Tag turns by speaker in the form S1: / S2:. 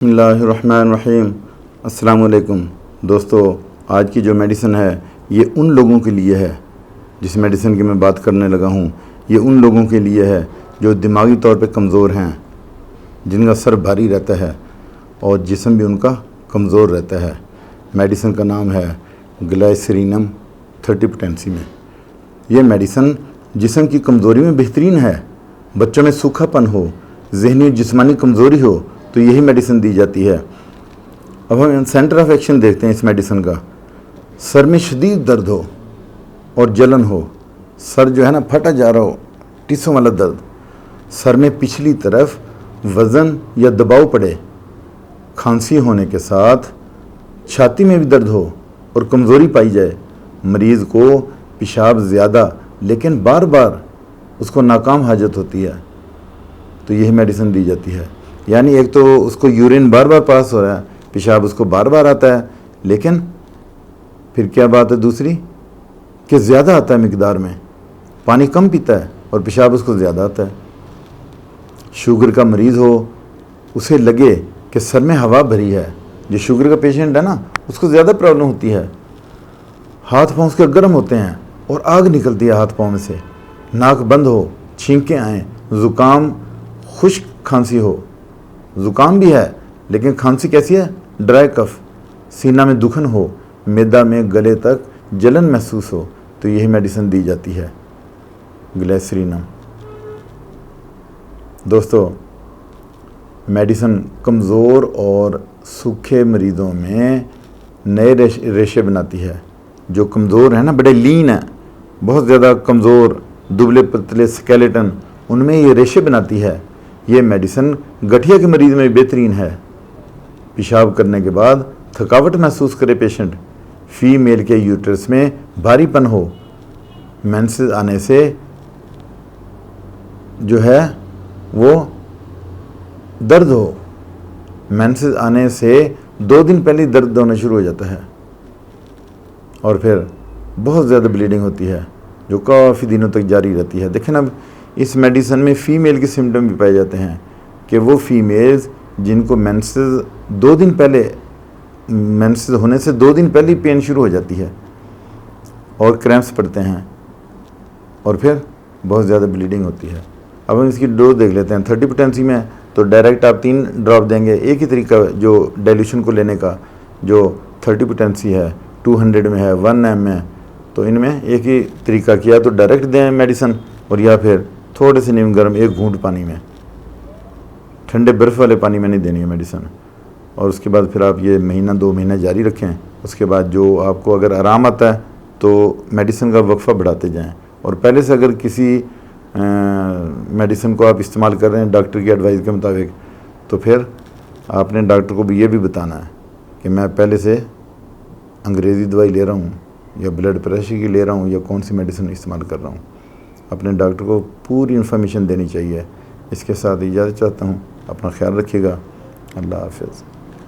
S1: بسم اللہ الرحمن الرحیم۔ السلام علیکم دوستو، آج کی جو میڈیسن ہے یہ ان لوگوں کے لیے ہے، جس میڈیسن کی میں بات کرنے لگا ہوں یہ ان لوگوں کے لیے ہے جو دماغی طور پہ کمزور ہیں، جن کا سر بھاری رہتا ہے اور جسم بھی ان کا کمزور رہتا ہے۔ میڈیسن کا نام ہے گلائسرینم 30 پوٹینسی میں۔ یہ میڈیسن جسم کی کمزوری میں بہترین ہے۔ بچوں میں سوکھا پن ہو، ذہنی و جسمانی کمزوری ہو تو یہی میڈیسن دی جاتی ہے۔ اب ہم سینٹر آف ایکشن دیکھتے ہیں اس میڈیسن کا۔ سر میں شدید درد ہو اور جلن ہو، سر جو ہے نا پھٹا جا رہا ہو، ٹیسوں والا درد، سر میں پچھلی طرف وزن یا دباؤ پڑے، کھانسی ہونے کے ساتھ چھاتی میں بھی درد ہو اور کمزوری پائی جائے، مریض کو پیشاب زیادہ لیکن بار بار اس کو ناکام حاجت ہوتی ہے، تو یہی میڈیسن دی جاتی ہے۔ یعنی ایک تو اس کو یورین بار بار پاس ہو رہا ہے، پیشاب اس کو بار بار آتا ہے، لیکن پھر کیا بات ہے دوسری کہ زیادہ آتا ہے مقدار میں، پانی کم پیتا ہے اور پیشاب اس کو زیادہ آتا ہے۔ شوگر کا مریض ہو، اسے لگے کہ سر میں ہوا بھری ہے، جو شوگر کا پیشنٹ ہے نا اس کو زیادہ پرابلم ہوتی ہے، ہاتھ پاؤں اس کے گرم ہوتے ہیں اور آگ نکلتی ہے ہاتھ پاؤں میں سے، ناک بند ہو، چھینکیں آئیں، زکام، خشک کھانسی ہو، زکام بھی ہے لیکن کھانسی کیسی ہے؟ ڈرائی کف، سینہ میں دکھن ہو، معدہ میں گلے تک جلن محسوس ہو، تو یہی میڈیسن دی جاتی ہے گلائسرینم۔ دوستو، میڈیسن کمزور اور سوکھے مریضوں میں نئے ریشے بناتی ہے۔ جو کمزور ہیں نا، بڑے لین ہیں، بہت زیادہ کمزور، دبلے پتلے سکیلیٹن، ان میں یہ ریشے بناتی ہے۔ یہ میڈیسن گٹھیا کے مریض میں بہترین ہے۔ پیشاب کرنے کے بعد تھکاوٹ محسوس کرے پیشنٹ، فیمیل کے یوٹرس میں بھاری پن ہو، مینسز آنے سے جو ہے وہ درد ہو، مینسز آنے سے 2 دن پہلے درد ہونا شروع ہو جاتا ہے اور پھر بہت زیادہ بلیڈنگ ہوتی ہے جو کافی دنوں تک جاری رہتی ہے۔ دیکھیں اب اس میڈیسن میں فیمیل کے سمٹم بھی پائے جاتے ہیں کہ وہ فیمیلز جن کو مینسز 2 دن پہلے، مینسز ہونے سے 2 دن پہلے پین شروع ہو جاتی ہے اور کریمپس پڑتے ہیں اور پھر بہت زیادہ بلیڈنگ ہوتی ہے۔ اب ہم اس کی ڈوز دیکھ لیتے ہیں۔ 30 پوٹینسی میں تو ڈائریکٹ آپ 3 ڈراپ دیں گے۔ ایک ہی طریقہ جو ڈائلیوشن کو لینے کا، جو 30 پوٹینسی ہے 200 میں ہے 1 ایم میں، تو ان میں ایک ہی طریقہ کیا تو ڈائریکٹ دیں میڈیسن، اور یا پھر تھوڑے سے نیم گرم 1 گھونٹ پانی میں، ٹھنڈے برف والے پانی میں نہیں دینی ہے میڈیسن، اور اس کے بعد پھر آپ یہ مہینہ 2 مہینہ جاری رکھیں۔ اس کے بعد جو آپ کو اگر آرام آتا ہے تو میڈیسن کا وقفہ بڑھاتے جائیں، اور پہلے سے اگر کسی میڈیسن کو آپ استعمال کر رہے ہیں ڈاکٹر کی ایڈوائز کے مطابق، تو پھر آپ نے ڈاکٹر کو بھی یہ بھی بتانا ہے کہ میں پہلے سے انگریزی دوائی لے رہا ہوں یا بلڈ پریشر کی لے رہا ہوں یا کون سی میڈیسن استعمال کر رہا ہوں۔ اپنے ڈاکٹر کو پوری انفارمیشن دینی چاہیے۔ اس کے ساتھ اجازت چاہتا ہوں، اپنا خیال رکھیے گا، اللہ حافظ۔